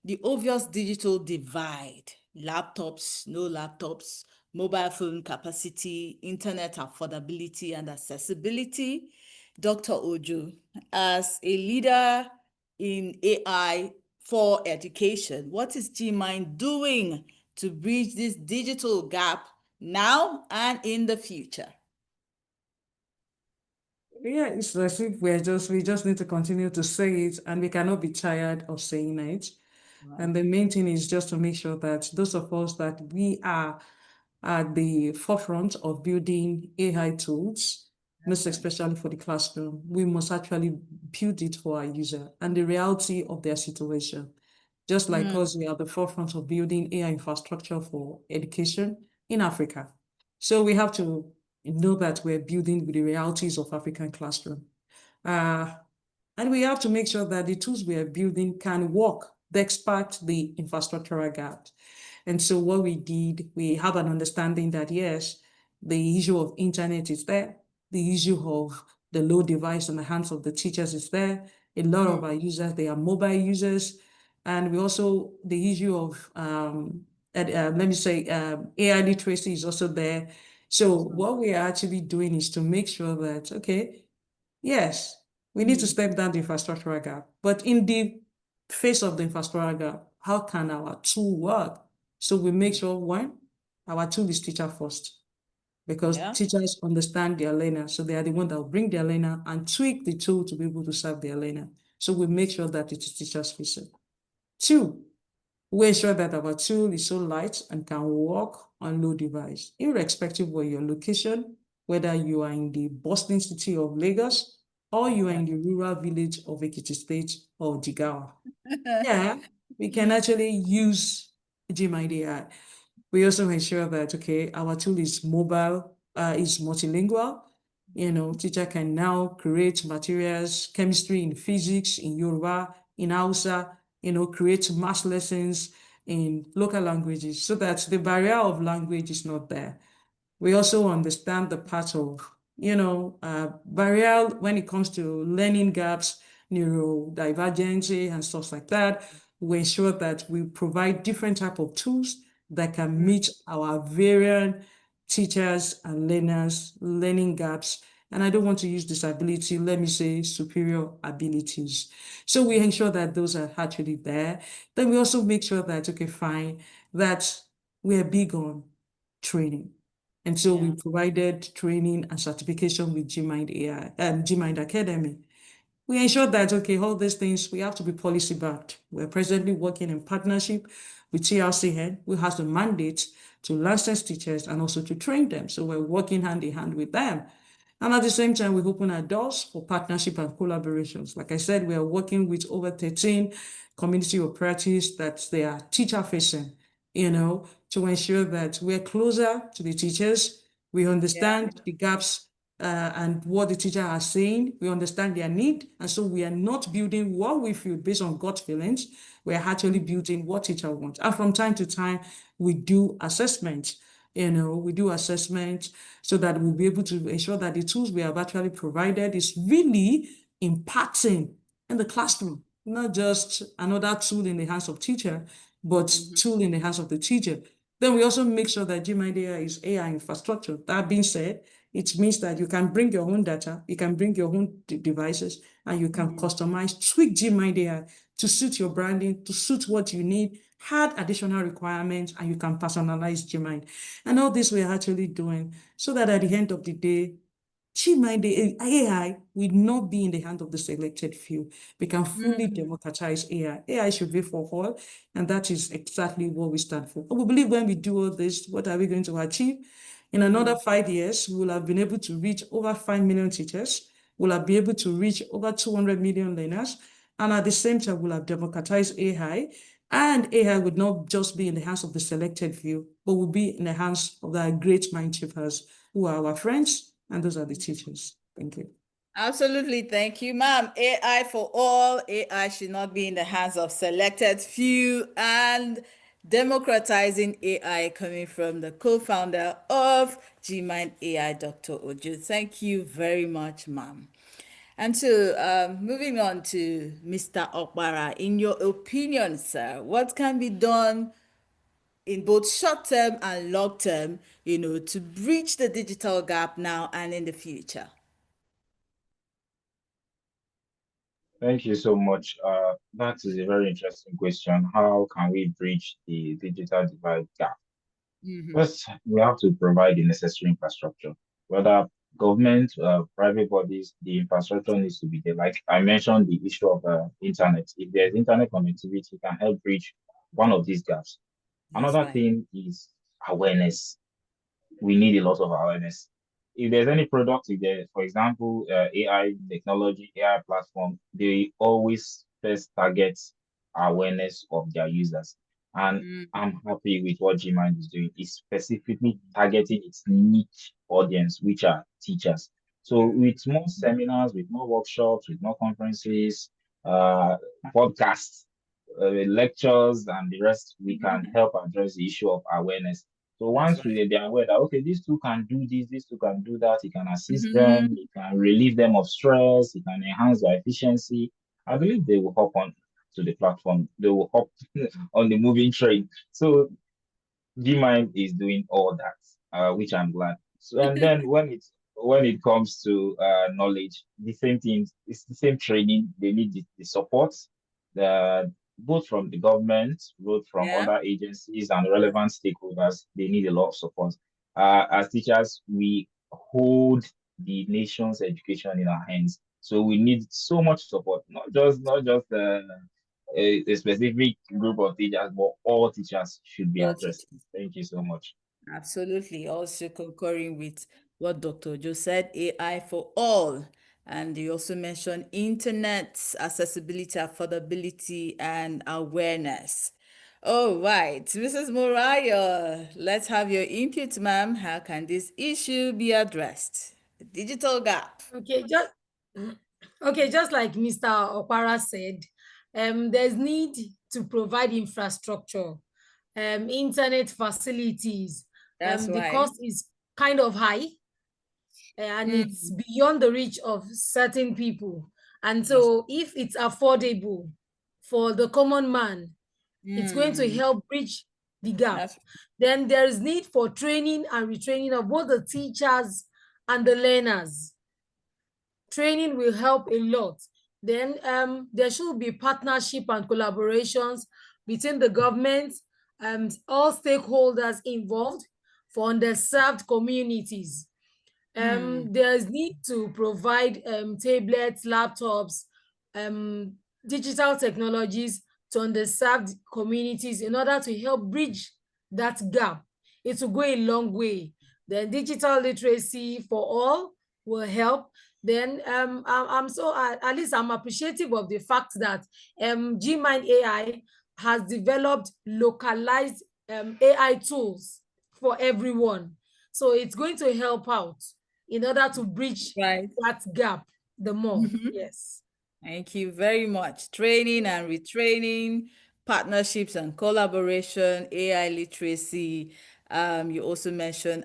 the obvious digital divide, laptops, no laptops, mobile phone capacity, internet affordability and accessibility. Dr. Ojo, as a leader in AI for education, what is Gmind doing to bridge this digital gap now and in the future? Yeah, it's as if we just need to continue to say it, and we cannot be tired of saying it. And the main thing is just to make sure that those of us that we are at the forefront of building AI tools, most especially for the classroom, we must actually build it for our user and the reality of their situation. Just like us, we are at the forefront of building AI infrastructure for education in Africa. So we have to know that we're building with the realities of African classroom. Uh, and we have to make sure that the tools we are building can work despite the infrastructural gap. And so what we did, we have an understanding that yes, the issue of internet is there, the issue of the low device in the hands of the teachers is there. A lot of our users, they are mobile users. And we also, the issue of, let me say, AI literacy is also there. So what we are actually doing is to make sure that, okay, yes, we need to step down the infrastructural gap. But in the face of the infrastructural gap, how can our tool work? So we make sure, one, our tool is teacher first, because teachers understand their learner. So they are the one that will bring their learner and tweak the tool to be able to serve their learner. So we make sure that it is teachers facing. Two, we ensure that our tool is so light and can work on low device, irrespective of your location, whether you are in the bustling city of Lagos or you are in the rural village of Ekiti State or Jigawa. Yeah, we can actually use Gmind AI. We also ensure that, okay, our tool is mobile, is multilingual. Teacher can now create materials, chemistry in physics, in Yoruba, in Hausa, create math lessons in local languages so that the barrier of language is not there. We also understand the part of, barrier when it comes to learning gaps, neurodivergency and stuff like that. We ensure that we provide different type of tools that can meet our variant teachers and learners learning gaps. And I don't want to use disability, let me say superior abilities. So we ensure that those are actually there. Then we also make sure that, okay, fine, that we're big on training. And so we provided training and certification with Gmind AI and Gmind Academy. We ensure that, okay, all these things, we have to be policy backed. We're presently working in partnership with TRCN, who has the mandate to license teachers and also to train them. So we're working hand in hand with them. And at the same time, we open our doors for partnership and collaborations. Like I said, we are working with over 13 community operatives that they are teacher facing, to ensure that we're closer to the teachers. We understand the gaps and what the teacher are saying. We understand their need. And so we are not building what we feel based on gut feelings. We're actually building what teacher wants. And from time to time, we do assessments. We do assessment so that we'll be able to ensure that the tools we have actually provided is really impacting in the classroom, not just another tool in the hands of teacher, but tool in the hands of the teacher. Then we also make sure that Gmind AI is AI infrastructure. That being said, it means that you can bring your own data, you can bring your own devices, and you can customize, tweak Gmind AI to suit your branding, to suit what you need, add additional requirements, and you can personalize Gmind. And all this we're actually doing so that at the end of the day, Gmind AI will not be in the hand of the selected few. We can fully democratize AI. AI should be for all, and that is exactly what we stand for. And we believe when we do all this, what are we going to achieve? In another 5 years, we will have been able to reach over 5 million teachers. We'll have been able to reach over 200 million learners. And at the same time, we'll have democratized AI. And AI would not just be in the hands of the selected few, but will be in the hands of the great mind shapers who are our friends, and those are the teachers. Thank you. Absolutely. Thank you, ma'am. AI for all. AI should not be in the hands of selected few, and democratizing AI coming from the co-founder of Gmind AI, Dr. Ojo. Thank you very much, ma'am. And so, moving on to Mr. Opara, in your opinion, sir, what can be done in both short term and long term, to bridge the digital gap now and in the future? Thank you so much. That is a very interesting question. How can we bridge the digital divide gap? Mm-hmm. First, we have to provide the necessary infrastructure, whether government, private bodies, the infrastructure needs to be there. Like I mentioned, the issue of internet. If there's internet connectivity, it can help bridge one of these gaps. That's Another right. thing is awareness. We need a lot of awareness. If there's any product, if there, for example, AI technology, AI platform, they always first target awareness of their users. And I'm happy with what Gmind is doing. It's specifically targeting its niche audience, which are teachers. So with more seminars, with more workshops, with more conferences, uh, podcasts, lectures, and the rest, we can help address the issue of awareness. So That's once right. they are aware that okay, these two can do this, these two can do that, it can assist them, Mm-hmm. it can relieve them of stress, it can enhance their efficiency. I believe they will hop on to the platform. They will hop on the moving train. So Gmind is doing all that, which I'm glad. So and then when it comes to knowledge, the same thing. It's the same training. They need the support, the both from the government, both from Yeah. other agencies and relevant stakeholders. They need a lot of support. As teachers, we hold the nation's education in our hands, so we need so much support. Not just a specific group of teachers, but all teachers should be All addressed. teachers. Thank you so much. Absolutely. Also concurring with what Dr. Joe said, AI for all. And you also mentioned internet accessibility, affordability, and awareness. All right, Mrs. Morayo, let's have your input, ma'am. How can this issue be addressed? The digital gap. Okay, just like Mr. Opara said, there's need to provide infrastructure, internet facilities. That's The right. cost is kind of high, and it's Mm, beyond the reach of certain people. And that's, so, if it's affordable for the common man, it's going to mm, help bridge the gap. that's Then there is need for training and retraining of both the teachers and the learners. Training will help a lot. Then there should be partnership and collaborations between the government and all stakeholders involved for underserved communities. mm, There's need to provide tablets, laptops, um, digital technologies to underserved communities in order to help bridge that gap. It will go a long way. Then digital literacy for all will help. Then I'm so at least I'm appreciative of the fact that Gmind AI has developed localized AI tools for everyone. So it's going to help out in order to bridge right. that gap the more. Yes. Thank you very much. Training and retraining, partnerships and collaboration, AI literacy. You also mentioned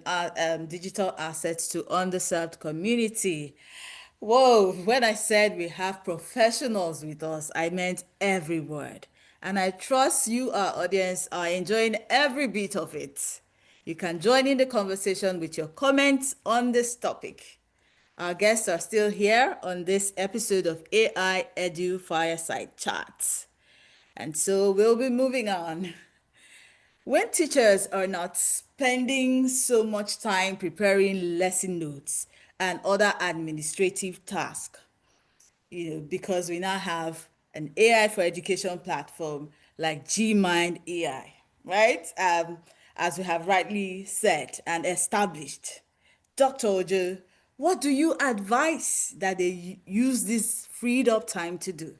digital assets to underserved community. Whoa, when I said we have professionals with us, I meant every word. And I trust you, our audience, are enjoying every bit of it. You can join in the conversation with your comments on this topic. Our guests are still here on this episode of AI Edu Fireside Chat. And so we'll be moving on. When teachers are not spending so much time preparing lesson notes and other administrative tasks, because we now have an AI for education platform like Gmind AI, right? As we have rightly said and established. Dr. Ojo, what do you advise that they use this freed up time to do?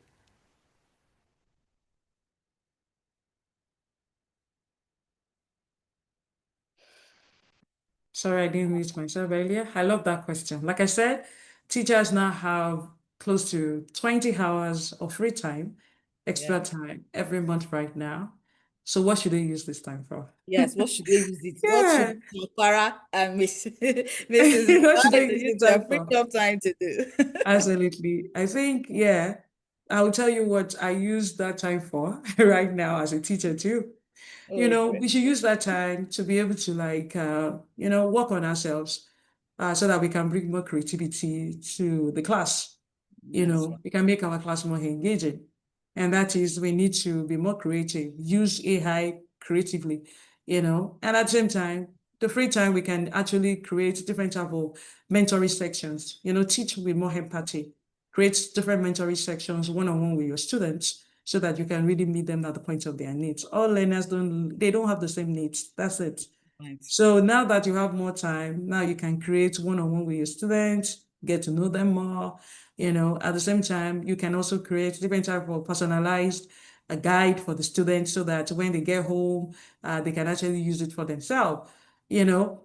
Sorry, I didn't mute myself earlier. I love that question. Like I said, teachers now have close to 20 hours of free time, extra Yeah. time every month right now. So what should they use this time for? Yes, what should they use it? What Yeah. should Opara and Mrs. What should Morayo they use use the their time for? freedom time to do? Absolutely. I think, yeah, I'll tell you what I use that time for right now as a teacher too. Oh, great. We should use that time to be able to work on ourselves so that we can bring more creativity to the class. That's right. We can make our class more engaging. And that is, we need to be more creative, use AI creatively, and at the same time, the free time we can actually create different type of mentoring sections, teach with more empathy, create different mentoring sections one-on-one with your students so that you can really meet them at the point of their needs. All learners don't have the same needs. That's it. Right. So now that you have more time, now you can create one-on-one with your students, get to know them more. At the same time, you can also create different type of personalized a guide for the students so that when they get home, they can actually use it for themselves. And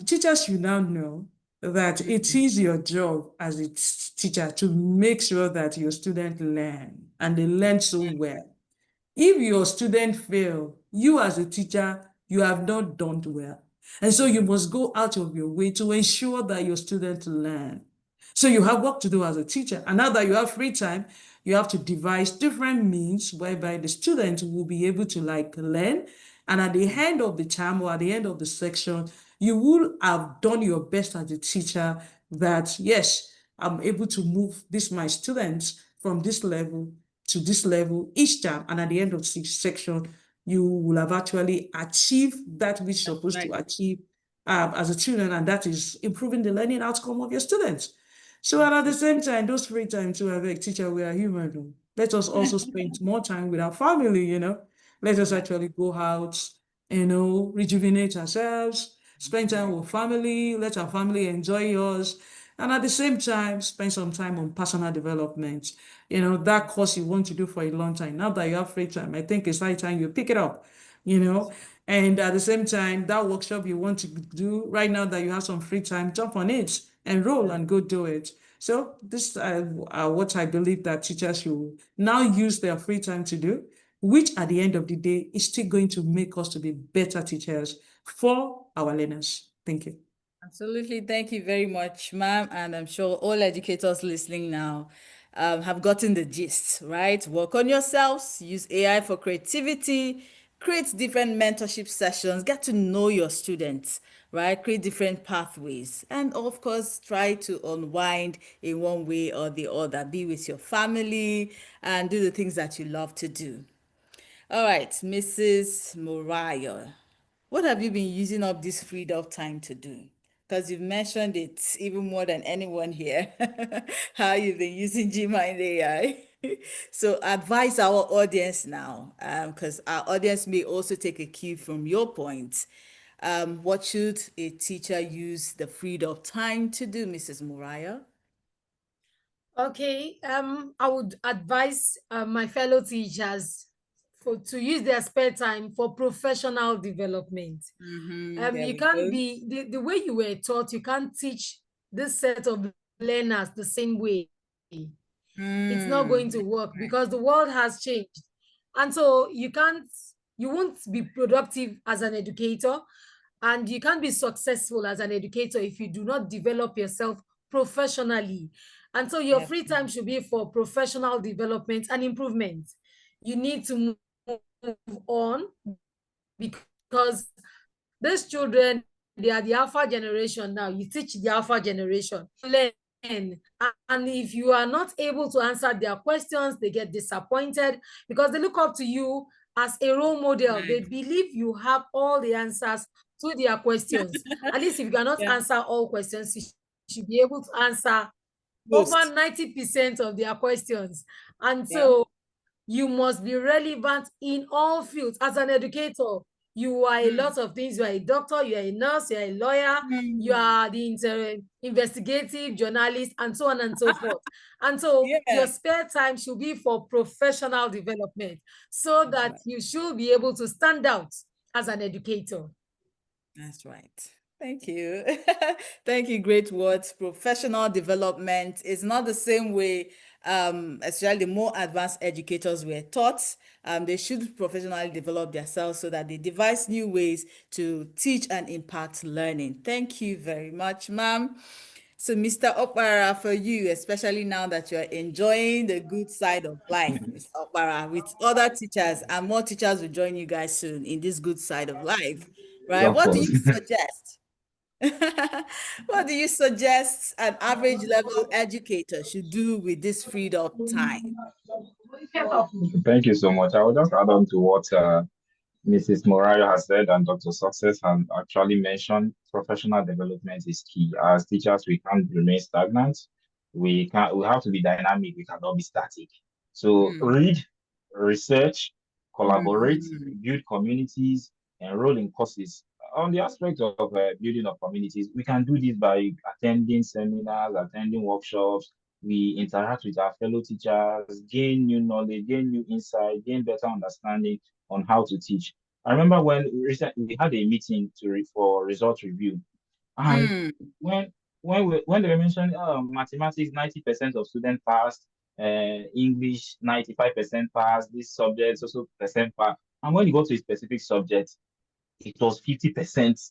teachers should now know that it is your job as a teacher to make sure that your students learn and they learn so well. If your student fail, you as a teacher, you have not done well. And so you must go out of your way to ensure that your students learn. So you have work to do as a teacher. And now that you have free time, you have to devise different means whereby the students will be able to learn. And at the end of the term or at the end of the section, you will have done your best as a teacher that, yes, I'm able to move my students from this level to this level each term. And at the end of each section, you will have actually achieved that which you're supposed to achieve as a student, and that is improving the learning outcome of your students. So, and at the same time, those free time to have a teacher, we are human. Let us also spend more time with our family, Let us actually go out, rejuvenate ourselves, spend time with family, let our family enjoy us, and at the same time, spend some time on personal development. That course you want to do for a long time. Now that you have free time, I think it's high time you pick it up, and at the same time, that workshop you want to do right now that you have some free time, jump on it, enroll and go do it. So this are what I believe that teachers should now use their free time to do, which at the end of the day is still going to make us to be better teachers for our learners. Thank you. Absolutely. Thank you very much, ma'am. And I'm sure all educators listening now have gotten the gist, right? Work on yourselves, use AI for creativity, create different mentorship sessions, get to know your students, right? Create different pathways. And of course, try to unwind in one way or the other. Be with your family and do the things that you love to do. All right, Mrs. Morayo, what have you been using up this freed up time to do? Because you've mentioned it even more than anyone here, how you've been using Gmail AI. So advise our audience now, because our audience may also take a cue from your points. What should a teacher use the freed up time to do, Mrs. Morayo? Okay, I would advise my fellow teachers to use their spare time for professional development. There You we can't go. be the way you were taught, you can't teach this set of learners the same way. It's not going to work because the world has changed. And so you won't be productive as an educator, and you can't be successful as an educator if you do not develop yourself professionally. And so your free time should be for professional development and improvement. You need to move on because these children, they are the alpha generation now. You teach the alpha generation. Learn. And if you are not able to answer their questions, they get disappointed because they look up to you as a role model. They believe you have all the answers to their questions. At least if you cannot answer all questions, you should be able to answer over 90% of their questions. And so you must be relevant in all fields. As an educator, you are a lot of things. You are a doctor, you are a nurse, you are a lawyer, you are the investigative journalist, and so on and so forth. And so your spare time should be for professional development so that you should be able to stand out as an educator. That's right. Thank you. Thank you. Great words. Professional development is not the same way especially the more advanced educators were taught, they should professionally develop themselves so that they devise new ways to teach and impact learning. Thank you very much, ma'am. So, Mr. Opara, for you, especially now that you're enjoying the good side of life, Mr. Opara, with other teachers, and more teachers will join you guys soon in this good side of life, right? Of What do course. you suggest? What do you suggest an average level educator should do with this freed up time? Thank you so much. I will just add on to what Mrs. Morayo has said and Dr. Success has actually mentioned. Professional development is key. As teachers, we can't remain stagnant. We have to be dynamic. We cannot be static. So read, research, collaborate, Mhm. build communities, enroll in courses. On the aspect of building of communities, we can do this by attending seminars, attending workshops. We interact with our fellow teachers, gain new knowledge, gain new insight, gain better understanding on how to teach. I remember when recently we had a meeting for result review, and Mm. when when they were mentioning mathematics, 90% of students passed, English 95% passed, this subject also percent passed, and when you go to a specific subject, it was 50%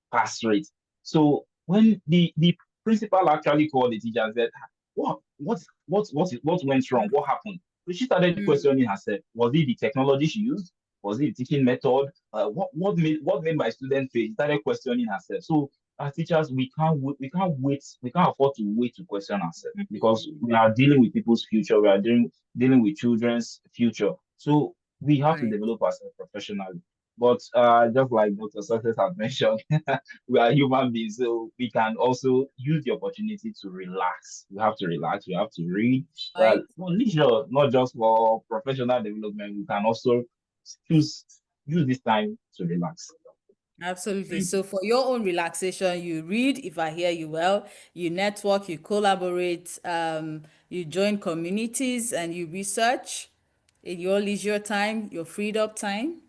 pass rate. So when the principal actually called the teacher and said, what went wrong? What happened? So she started Mm. questioning herself. Was it the technology she used? Was it the teaching method? What made my student fail? She started questioning herself. So as teachers, we can't afford to wait to question ourselves because we are dealing with people's future, we are dealing with children's future. So we have to Right. develop ourselves professionally. But just like Dr. Success had mentioned, we are human beings, so we can also use the opportunity to relax. We have to relax. We have to read. Right. For leisure, not just for professional development. We can also use use this time to relax. Absolutely. Read. So for your own relaxation, you read, if I hear you well, you network, you collaborate, you join communities and you research in your leisure time, your freed up time.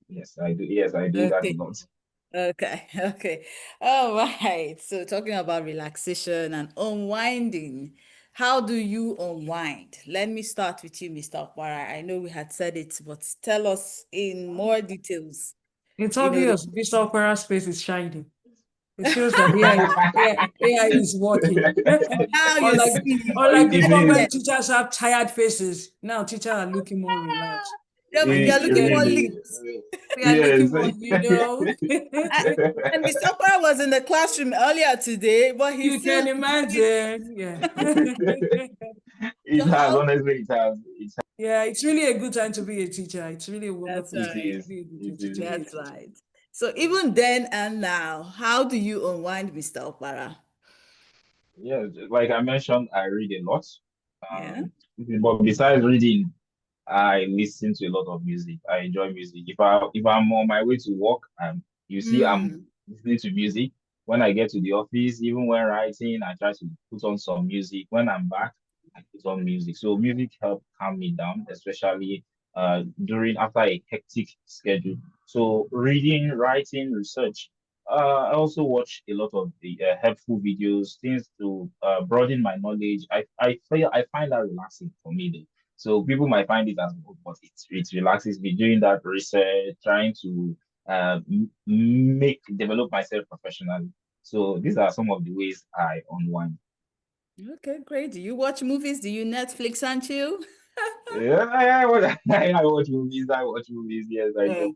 Yes, I do. Yes, I do that a Okay. lot. Okay. Okay. All right. So talking about relaxation and unwinding, how do you unwind? Let me start with you, Mr. Opara. I know we had said it, but tell us in more details. It's You know, obvious this opera space is shining. It shows that AI is working. now you Unlike, see. unlike It before when Yes. is. teachers have tired faces, now teachers are looking more relaxed. You're And you It looking get more me? really. lit. We are looking Yes. more, Uh, and Mr. Opera was in the classroom earlier today, but he's you still can imagine. Yeah. so It has, how honestly, it has. It has. Yeah, it's really a good time to be a teacher. It's really a that's wonderful It time right. to is. be a good It teacher, to is. be a That's teacher. right. So even then and now, how do you unwind, Mr. Opera? Yeah, like I mentioned, I read a lot. Yeah. But besides reading, I listen to a lot of music. I enjoy music. If I'm on my way to work, you see I'm Mm. listening to music. When I get to the office, even when writing, I try to put on some music. When I'm back, I put on music. So music help calm me down, especially during after a hectic schedule. So reading, writing, research. I also watch a lot of the helpful videos, things to broaden my knowledge. I find that relaxing for me though. So people might find it as work, but it relaxes me doing that research, trying to develop myself professionally. So these are some of the ways I unwind. Okay, great. Do you watch movies? Do you Netflix and chill? Yeah, I watch movies. I watch movies. Yes, I Uh, do.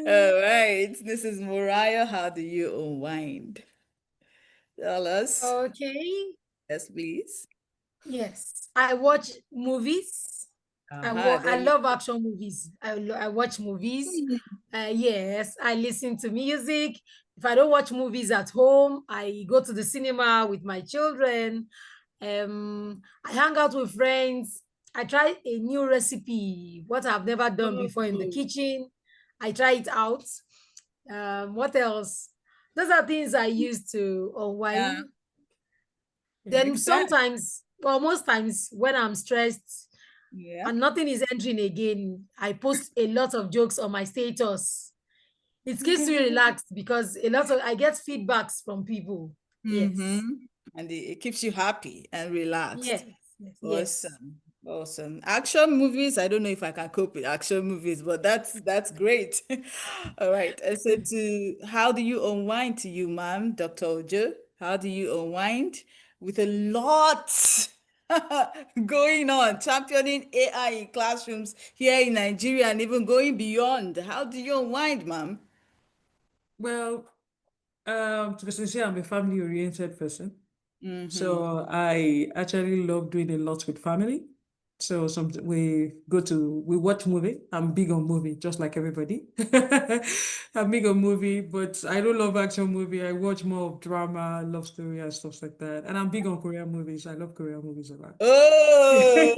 All right. This is Morayo. How do you unwind? Tell us. Okay. Yes, please. Yes. I watch movies. I There you love action movies. I watch movies. go. Yes, I listen to music. If I don't watch movies at home, I go to the cinema with my children. I hang out with friends. I try a new recipe, what I've never done before in the Oh, kitchen. I try it out. What else? Those are things I use to yeah. unwind. Then Makes sense. sometimes, well, most times when I'm stressed Yeah. and nothing is entering again, I post a lot of jokes on my status. It keeps me relaxed because I get feedbacks from people. Mm-hmm. Yes. And it keeps you happy and relaxed. Yes, yes, yes. Awesome. Awesome. Action movies. I don't know if I can cope with action movies, but that's great. All right. And so how do you unwind to you, ma'am, Dr. Ojo? How do you unwind with a lot going on, championing AI in classrooms here in Nigeria and even going beyond? How do you unwind, ma'am? Well, to be sincere, I'm a family-oriented person. Mm-hmm. So I actually love doing a lot with family. So we watch movie. I'm big on movie, just like everybody. I'm big on movie, but I don't love action movie. I watch more of drama, love story, and stuff like that. And I'm big on Korean movies. I love Korean movies a lot. Oh,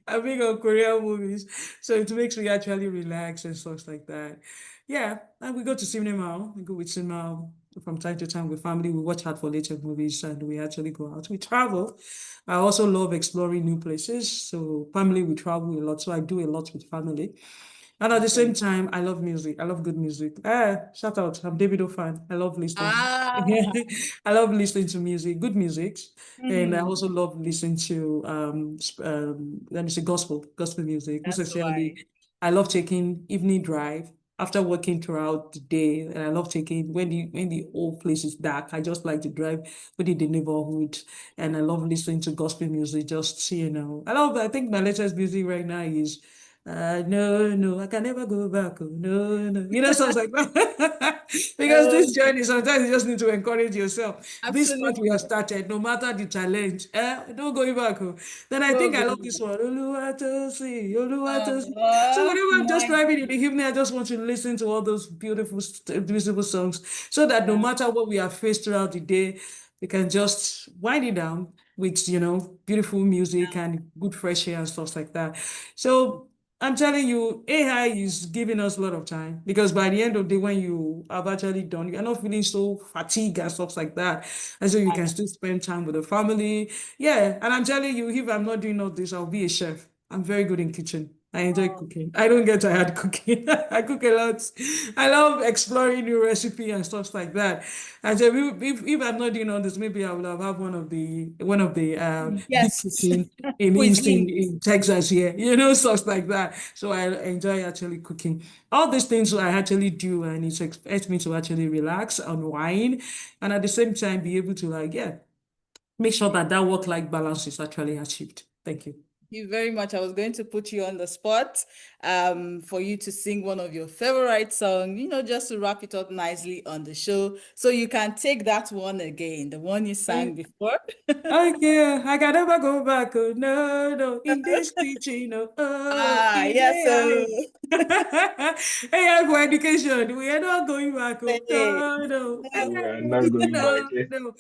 I'm big on Korean movies, so it makes me actually relax and stuff like that. Yeah, and we go to cinema. We go with cinema from time to time with family. We watch hard for later movies, and we actually go out. We travel. I also love exploring new places. So family, we travel a lot. So I do a lot with family. And at the same awesome. time, I love music. I love good music. Shout out. I'm Davido fan. I love listening. Ah, I love listening to music, good music. And I mhm. also love listening to let me say gospel music. Most That's especially, why. I love taking evening drive after working throughout the day. And I love taking when the whole place is dark. I just like to drive within the neighborhood, and I love listening to gospel music. Just I think my latest music right now is no, no, I can never go back. Oh, no, no. Sounds like that. Because Oh, this journey, sometimes you just need to encourage yourself. This part we have absolutely. started, no matter the challenge, don't go back. Oh. Then I No think I going love this back. one. Oluwatosi, Oluwatosi. So whenever I'm just My. driving in the evening, I just want to listen to all those beautiful songs so that no Yeah, matter what we have faced throughout the day, we can just wind it down with, beautiful music and good fresh air and stuff like that. So I'm telling you, AI is giving us a lot of time because by the end of the day, when you have actually done, you're not feeling so fatigued and stuff like that. And so you can still spend time with the family. Yeah. And I'm telling you, if I'm not doing all this, I'll be a chef. I'm very good in kitchen. I enjoy cooking. I don't get tired cooking. I cook a lot. I love exploring new recipe and stuff like that. And so if I'm not doing all this, maybe I would have had one of the big yes. cooking in Houston, Cuisines. in Texas here, stuff like that. So I enjoy actually cooking. All these things I actually do, and it expects me to actually relax, unwind, and at the same time be able to make sure that work-life balance is actually achieved. Thank you. Thank you very much. I was going to put you on the spot for you to sing one of your favorite songs, just to wrap it up nicely on the show. So you can take that one again, the one you sang before. Okay, I can never go back. Oh, no, no, in this teaching, Ah, in yes, so AI for education. We are not going back. Oh, hey, no, no, We are not going back no, here. no.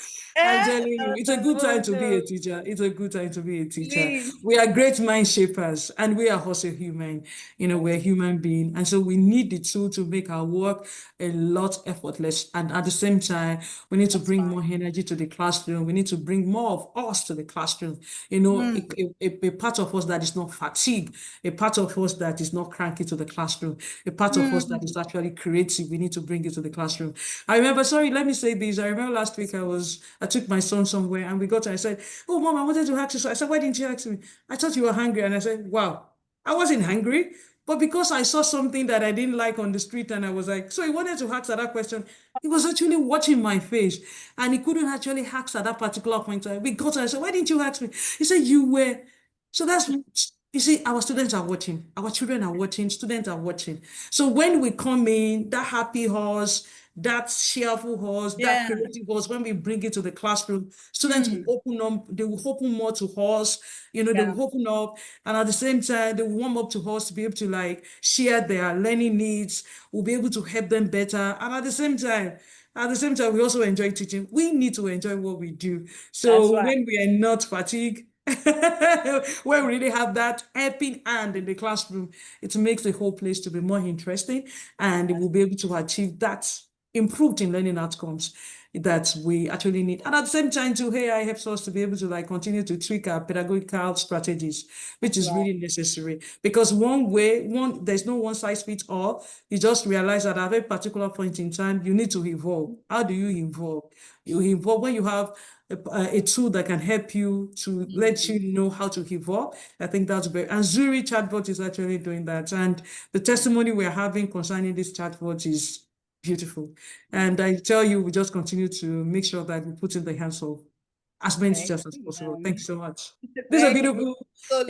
I'm eh, telling you, it's a good oh time to be a no, teacher. It's a good time to be a teacher. please. We are great mind shapers, and we are also human. We're human being, and so we need the tool to make our work a lot effortless. And at the same time, we need to That's bring fine. more energy to the classroom. We need to bring more of us to the classroom. Mm, A part of us that is not fatigued, a part of us that is not cranky to the classroom, a part of us that is mm, actually creative. We need to bring it to the classroom. I remember, sorry, let me say this. I remember last week I took my son somewhere and we got to, I said, "Oh, mom, I wanted to ask you." So I said, "Why didn't you ask me?" I thought you were hungry. And I said, "Wow, I wasn't hungry." But because I saw something that I didn't like on the street, and I was like, so he wanted to ask that question. He was actually watching my face, and he couldn't actually ask at that particular point. Because I said, "Why didn't you ask me?" He said, "You were." So you see, our students are watching, our children are watching, students are watching. So when we come in, that happy horse, that cheerful horse, that yeah. creative horse, when we bring it to the classroom, students will Mm, open up, they will open more to horse, they yeah. will open up, and at the same time, they will warm up to horse to be able to share their learning needs, we'll be able to help them better. And at the same time, we also enjoy teaching. We need to enjoy what we do. That's So right. when we are not fatigued, when we really have that helping hand in the classroom, it makes the whole place to be more interesting, and we'll be able to achieve that improved in learning outcomes that we actually need. And at the same time, too, AI helps us to be able to continue to tweak our pedagogical strategies, which That's is right. really necessary. Because there's no one size fits all. You just realize that at a particular point in time, you need to evolve. How do you evolve? You evolve when you have a tool that can help you to let you know how to evolve. I think that's great. And Zuri chatbot is actually doing that. And the testimony we're having concerning this chatbot is beautiful. And I tell you, we just continue to make sure that we put in the hands of as many teachers as possible. Thank you so much. This is Thank you.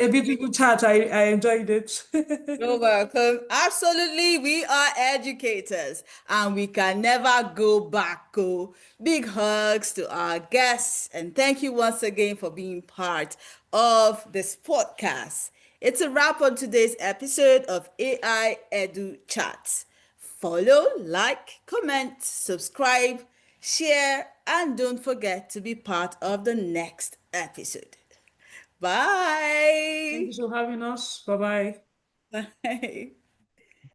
a beautiful chat. I enjoyed it. You're welcome. Absolutely, we are educators and we can never go back. Go. Big hugs to our guests and thank you once again for being part of this podcast. It's a wrap on today's episode of AI Edu Chat. Follow, like, comment, subscribe, share, and don't forget to be part of the next episode. Thank Bye. you for having us. Bye-bye. Bye.